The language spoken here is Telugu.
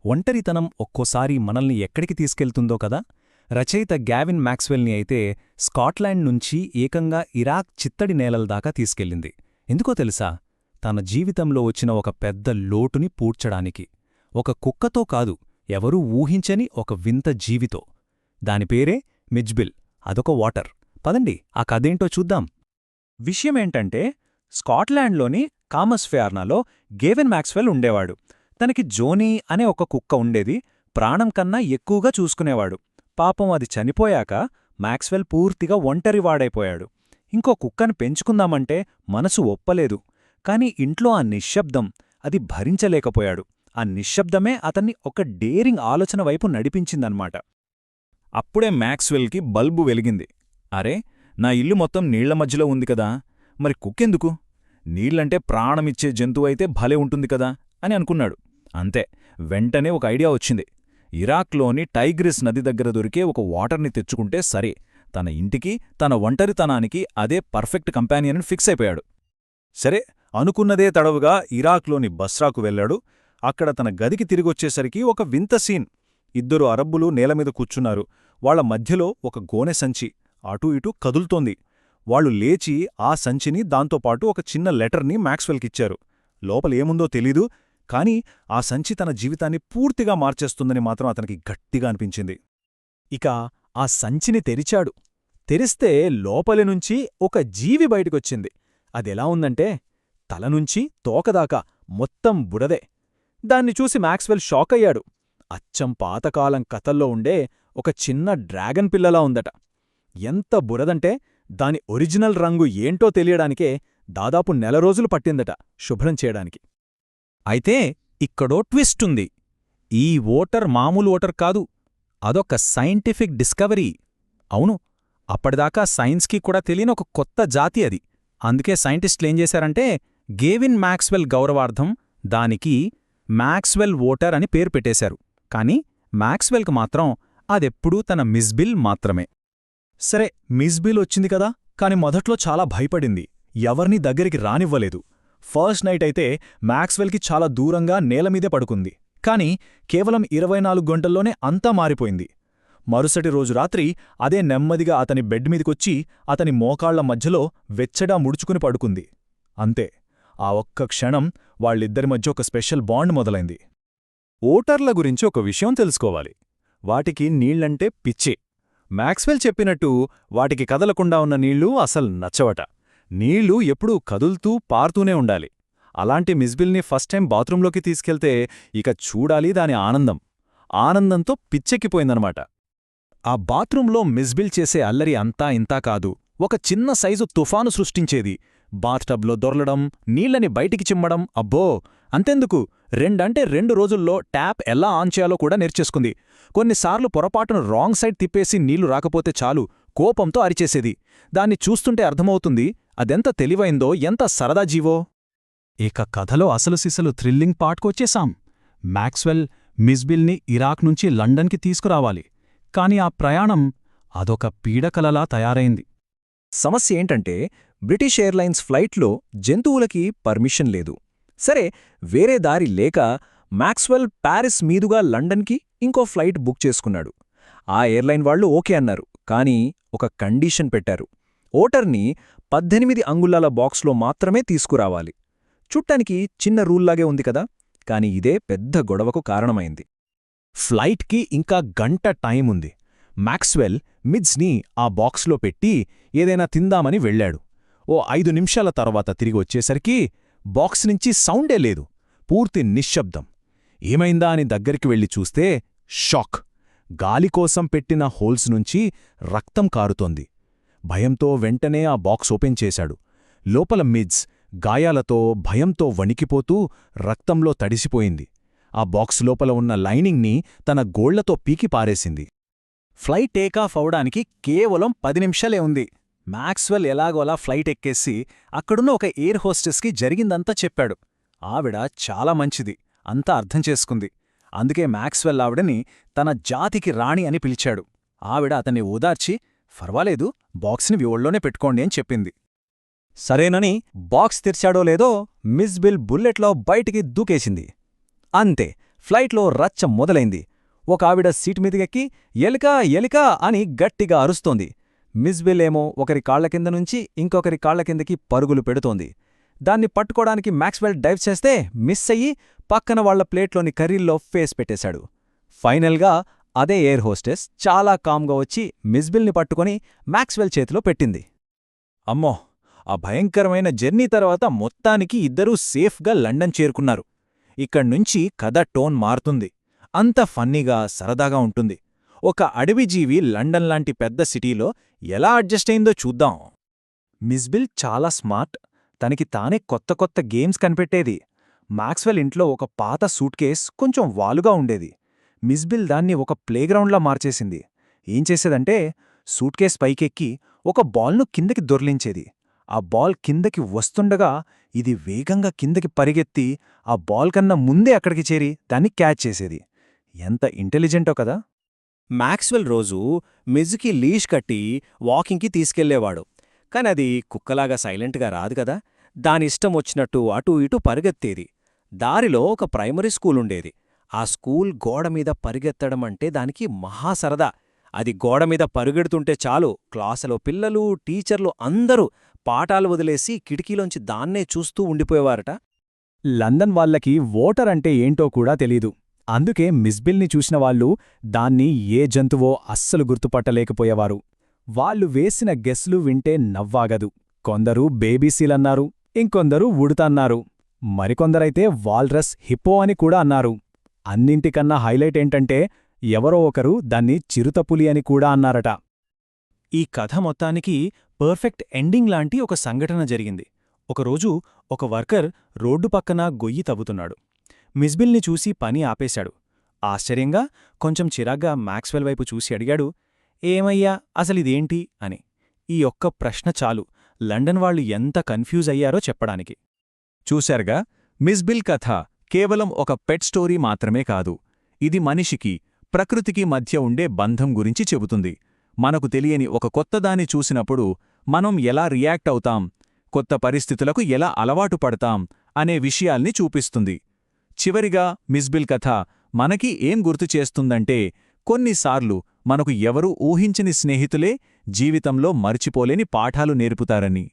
ఒంటరితనం ఒక్కోసారి మనల్ని ఎక్కడికి తీసుకెళ్తుందో కదా. రచయిత గ్యావిన్ మ్యాక్స్వెల్ని అయితే స్కాట్లాండ్ నుంచి ఏకంగా ఇరాక్ చిత్తడి నేలలదాకా తీసుకెళ్ళింది. ఎందుకో తెలుసా? తన జీవితంలో వచ్చిన ఒక పెద్ద లోటుని పూడ్చడానికి. ఒక కుక్కతో కాదు, ఎవరూ ఊహించని ఒక వింత జీవితో. దానిపేరే మిజ్బిల్. అదొక వాటర్. పదండి ఆ కథేంటో చూద్దాం. విషయమేంటంటే, స్కాట్లాండ్లోని కామస్ఫేర్నాలో గేవెన్ మ్యాక్స్వెల్ ఉండేవాడు. తనకి జోనీ అనే ఒక కుక్క ఉండేది. ప్రాణం కన్నా ఎక్కువగా చూసుకునేవాడు. పాపం అది చనిపోయాక మ్యాక్స్వెల్ పూర్తిగా ఒంటరివాడైపోయాడు. ఇంకో కుక్కను పెంచుకుందామంటే మనసు ఒప్పలేదు. కాని ఇంట్లో ఆ నిశ్శబ్దం, అది భరించలేకపోయాడు. ఆ నిశ్శబ్దమే అతన్ని ఒక డేరింగ్ ఆలోచన వైపు నడిపించిందన్నమాట. అప్పుడే మ్యాక్స్వెల్కి బల్బు వెలిగింది. అరే, నా ఇల్లు మొత్తం నీళ్ల మధ్యలో ఉంది కదా, మరి కుక్కెందుకు? నీళ్లంటే ప్రాణమిచ్చే జంతువైతే భలే ఉంటుంది కదా అని అనుకున్నాడు. అంతే, వెంటనే ఒక ఐడియా వచ్చింది. ఇరాక్లోని టైగ్రిస్ నది దగ్గర దొరికే ఒక వాటర్ని తెచ్చుకుంటే సరే, తన ఇంటికి, తన ఒంటరితనానికి అదే పర్ఫెక్ట్ కంపానియన్ ఫిక్స్ అయిపోయాడు. సరే, అనుకున్నదే తడవుగా ఇరాక్లోని బస్రాకు వెళ్లాడు. అక్కడ తన గదికి తిరిగొచ్చేసరికి ఒక వింత సీన్. ఇద్దరు అరబ్బులు నేలమీద కూర్చున్నారు. వాళ్ల మధ్యలో ఒక గోనె సంచి అటూ ఇటూ కదులుతోంది. వాళ్లు లేచి ఆ సంచిని, దాంతోపాటు ఒక చిన్న లెటర్ని మ్యాక్స్వెల్కిచ్చారు. లోపలేముందో తెలీదు, కాని ఆ సంచి తన జీవితాన్ని పూర్తిగా మార్చేస్తుందని మాత్రం అతనికి గట్టిగా అనిపించింది. ఇక ఆ సంచిని తెరిచాడు. తెరిస్తే లోపలినుంచి ఒక జీవి బయటికొచ్చింది. అదెలా ఉందంటే, తలనుంచి తోకదాకా మొత్తం బుడదే. దాన్ని చూసి మ్యాక్స్వెల్ షాకయ్యాడు. అచ్చం పాతకాలం కథల్లో ఉండే ఒక చిన్న డ్రాగన్ పిల్లలా ఉందట. ఎంత బురదంటే, దాని ఒరిజినల్ రంగు ఏంటో తెలియడానికే దాదాపు నెల రోజులు పట్టిందట శుభ్రం చేయడానికి. అయితే ఇక్కడో ట్విస్టుంది. ఈ ఓటర్ మామూలు ఓటర్ కాదు, అదొక సైంటిఫిక్ డిస్కవరీ. అవును, అప్పటిదాకా సైన్స్కి కూడా తెలియని ఒక కొత్త జాతి అది. అందుకే సైంటిస్టులేం చేశారంటే, గేవిన్ మ్యాక్స్వెల్ గౌరవార్థం దానికి మ్యాక్స్వెల్ ఓటర్ అని పేరు పెట్టేశారు. కాని మ్యాక్స్వెల్కి మాత్రం అదెప్పుడూ తన మిస్బిల్ మాత్రమే. సరే, మిస్బిల్ వచ్చింది కదా, కాని మొదట్లో చాలా భయపడింది. ఎవర్నీ దగ్గరికి రానివ్వలేదు. ఫస్ట్ నైట్ అయితే మ్యాక్స్వెల్కి చాలా దూరంగా నేలమీదే పడుకుంది. కాని కేవలం 24 గంటల్లోనే అంతా మారిపోయింది. మరుసటి రోజు రాత్రి అదే నెమ్మదిగా అతని బెడ్ మీదికొచ్చి అతని మోకాళ్ల మధ్యలో వెచ్చడా ముడుచుకుని పడుకుంది. అంతే, ఆ ఒక్క క్షణం వాళ్ళిద్దరి మధ్య ఒక స్పెషల్ బాండ్ మొదలైంది. ఓటర్ల గురించి ఒక విషయం తెలుసుకోవాలి. వాటికి నీళ్లంటే పిచ్చి. మ్యాక్స్వెల్ చెప్పినట్టు వాటికి కదలకుండా ఉన్న నీళ్లు అసలు నచ్చవట. నీళ్లు ఎప్పుడూ కదులుతూ పారుతూనే ఉండాలి. అలాంటి మిస్బిల్ని ఫస్ట్ టైం బాత్రూంలోకి తీసుకెళ్తే ఇక చూడాలి దాని ఆనందం. ఆనందంతో పిచ్చెక్కిపోయిందనమాట. ఆ బాత్రూంలో మిస్బిల్ చేసే అల్లరి అంతా ఇంతా కాదు, ఒక చిన్న సైజు తుఫాను సృష్టించేది. బాత్టబ్లో దొర్లడం, నీళ్లని బయటికి చిమ్మడం, అబ్బో అంతెందుకు, 2 రోజుల్లో ట్యాప్ ఎలా ఆన్ చేయాలో కూడా నేర్చేసుకుంది. కొన్నిసార్లు పొరపాటును రాంగ్ సైడ్ తిప్పేసి నీళ్లు రాకపోతే చాలు కోపంతో అరిచేసేది. దాన్ని చూస్తుంటే అర్థమవుతుంది అదెంత తెలివైందో, ఎంత సరదా జీవో. ఇక కథలో అసలు సిసలు థ్రిల్లింగ్ పార్ట్కొచ్చేశాం. మ్యాక్స్వెల్ మిస్బిల్ని ఇరాక్ నుంచి లండన్కి తీసుకురావాలి. కాని ఆ ప్రయాణం అదొక పీడకలలా తయారైంది. సమస్య ఏంటంటే, బ్రిటిష్ ఎయిర్లైన్స్ ఫ్లైట్లో జంతువులకి పర్మిషన్ లేదు. సరే, వేరే దారి లేక మ్యాక్స్వెల్ ప్యారిస్ మీదుగా లండన్కి ఇంకో ఫ్లైట్ బుక్ చేసుకున్నాడు. ఆ ఎయిర్లైన్ వాళ్లు ఓకే అన్నారు. కానీ ఒక కండీషన్ పెట్టారు. ఓటర్ని 18 అంగుళాల బాక్స్లో మాత్రమే తీసుకురావాలి. చుట్టానికి చిన్న రూల్లాగే ఉంది కదా, కాని ఇదే పెద్ద గొడవకు కారణమైంది. ఫ్లైట్కి ఇంకా గంట టైం ఉంది. మ్యాక్స్వెల్ మిడ్స్ని ఆ బాక్స్లో పెట్టి ఏదైనా తిందామని వెళ్లాడు. ఓ 5 నిమిషాల తర్వాత తిరిగి వచ్చేసరికి బాక్స్ నుంచి సౌండే లేదు. పూర్తి నిశ్శబ్దం. ఏమైందా అని దగ్గరికి వెళ్లి చూస్తే షాక్. గాలికోసం పెట్టిన హోల్స్ నుంచి రక్తం కారుతోంది. భయంతో వెంటనే ఆ బాక్స్ ఓపెన్ చేశాడు. లోపల మిడ్స్ గాయాలతో, భయంతో వణికిపోతూ రక్తంలో తడిసిపోయింది. ఆ బాక్స్ లోపల ఉన్న లైనింగ్ని తన గోళ్లతో పీకి పారేసింది. ఫ్లైట్ టేకాఫ్ అవడానికి కేవలం 10 నిమిషాలే ఉంది. మ్యాక్స్వెల్ ఎలాగోలా ఫ్లైట్ ఎక్కేసి అక్కడున్న ఒక ఎయిర్ హోస్టెస్కి జరిగిందంతా చెప్పాడు. ఆవిడ చాలా మంచిది, అంతా అర్థం చేసుకుంది. అందుకే మ్యాక్స్వెల్ ఆవిడని తన జాతికి రాణి అని పిలిచాడు. ఆవిడ అతన్ని ఓదార్చి, ఫర్వాలేదు, బాక్స్ని ఒళ్ళోనే పెట్టుకోండి అని చెప్పింది. సరేనని బాక్స్ తెరిచాడో లేదో మిస్బిల్ బుల్లెట్లో బయటికి దూకేసింది. అంతే, ఫ్లైట్లో రచ్చ మొదలైంది. ఒక ఆవిడ సీటు మీదకెక్కి ఎలికా ఎలికా అని గట్టిగా అరుస్తోంది. మిస్బిల్ ఏమో ఒకరి కాళ్ల కింద నుంచి ఇంకొకరి కాళ్ల కిందకి పరుగులు పెడుతోంది. దాన్ని పట్టుకోడానికి మ్యాక్స్వెల్ డైవ్ చేస్తే మిస్ అయ్యి పక్కన వాళ్ల ప్లేట్లోని కర్రీల్లో ఫేస్ పెట్టేశాడు. ఫైనల్గా అదే ఎయిర్ హోస్టెస్ చాలా కామ్గా వచ్చి మిస్బిల్ని పట్టుకొని మ్యాక్స్వెల్ చేతిలో పెట్టింది. అమ్మో, ఆ భయంకరమైన జర్నీ తర్వాత మొత్తానికి ఇద్దరూ సేఫ్గా లండన్ చేరుకున్నారు. ఇక్కడ్నుంచి కథ టోన్ మారుతుంది. అంత ఫన్నీగా సరదాగా ఉంటుంది. ఒక అడవి జీవి లండన్ లాంటి పెద్ద సిటీలో ఎలా అడ్జస్ట్ అయిందో చూద్దాం. మిస్బిల్ చాలా స్మార్ట్. తనకి తానే కొత్త కొత్త గేమ్స్ కనిపెట్టేది. మ్యాక్స్వెల్ ఇంట్లో ఒక పాత సూట్ కేస్ కొంచెం వాలుగా ఉండేది. మిస్బిల్ దాన్ని ఒక ప్లేగ్రౌండ్లా మార్చేసింది. ఏం చేసేదంటే సూట్ కేస్ పైకెక్కి ఒక బాల్ను కిందకి దొర్లించేది. ఆ బాల్ కిందకి వస్తుండగా ఇది వేగంగా కిందకి పరిగెత్తి ఆ బాల్ కన్నా ముందే అక్కడికి చేరి దాన్ని క్యాచ్ చేసేది. ఎంత ఇంటెలిజెంటో కదా. మ్యాక్స్వెల్ రోజూ మిజ్కి లీష్ కట్టి వాకింగ్కి తీసుకెళ్లేవాడు. కానది కుక్కలాగా సైలెంట్గా రాదు కదా. దానిష్టం వచ్చినట్టు అటూ ఇటూ పరిగెత్తేది. దారిలో ఒక ప్రైమరీ స్కూలుండేది. ఆ స్కూల్ గోడమీద పరిగెత్తడమంటే దానికి మహాసరదా. అది గోడమీద పరుగెడుతుంటే చాలు క్లాసులో పిల్లలు, టీచర్లు అందరూ పాఠాలు వదిలేసి కిటికీలోంచి దాన్నే చూస్తూ ఉండిపోయేవారట. లండన్ వాళ్లకి ఓటర్ అంటే ఏంటో కూడా తెలీదు. అందుకే మిస్బిల్ని చూసిన వాళ్ళు దాన్ని ఏ జంతువో అస్సలు గుర్తుపట్టలేకపోయేవారు. వాళ్ళు వేసిన గెస్లు వింటే నవ్వాగదు. కొందరు బేబీసీలన్నారు, ఇంకొందరు ఉడుతన్నారు, మరికొందరైతే వాల్రస్, హిప్పో అని కూడా అన్నారు. అన్నింటికన్నా హైలైట్ ఏంటంటే ఎవరో ఒకరు దాన్ని చిరుతపులి అని కూడా అన్నారట. ఈ కథ మొత్తానికి పర్ఫెక్ట్ ఎండింగ్ లాంటి ఒక సంఘటన జరిగింది. ఒకరోజు ఒక వర్కర్ రోడ్డు పక్కన గొయ్యి తవ్వుతున్నాడు. మిస్బిల్ని చూసి పని ఆపేశాడు. ఆశ్చర్యంగా, కొంచెం చిరాగ్గా మ్యాక్స్వెల్ వైపు చూసి అడిగాడు, ఏమయ్యా అసలిదేంటి అని. ఈ ఒక్క ప్రశ్న చాలు లండన్ వాళ్ళు ఎంత కన్ఫ్యూజ్ అయ్యారో చెప్పడానికి. చూశారుగా, మిస్బిల్ కథ కేవలం ఒక పెట్ స్టోరీ మాత్రమే కాదు. ఇది మనిషికి, ప్రకృతికి మధ్య ఉండే బంధం గురించి చెబుతుంది. మనకు తెలియని ఒక కొత్తదాన్ని చూసినప్పుడు మనం ఎలా రియాక్ట్ అవుతాం, కొత్త పరిస్థితులకు ఎలా అలవాటు పడతాం అనే విషయాల్ని చూపిస్తుంది. చివరిగా మిస్బిల్ కథ మనకి ఏం గుర్తు చేస్తుందంటే, కొన్నిసార్లు మనకు ఎవరూ ఊహించని స్నేహితులే జీవితంలో మర్చిపోలేని పాఠాలు నేర్పుతారని.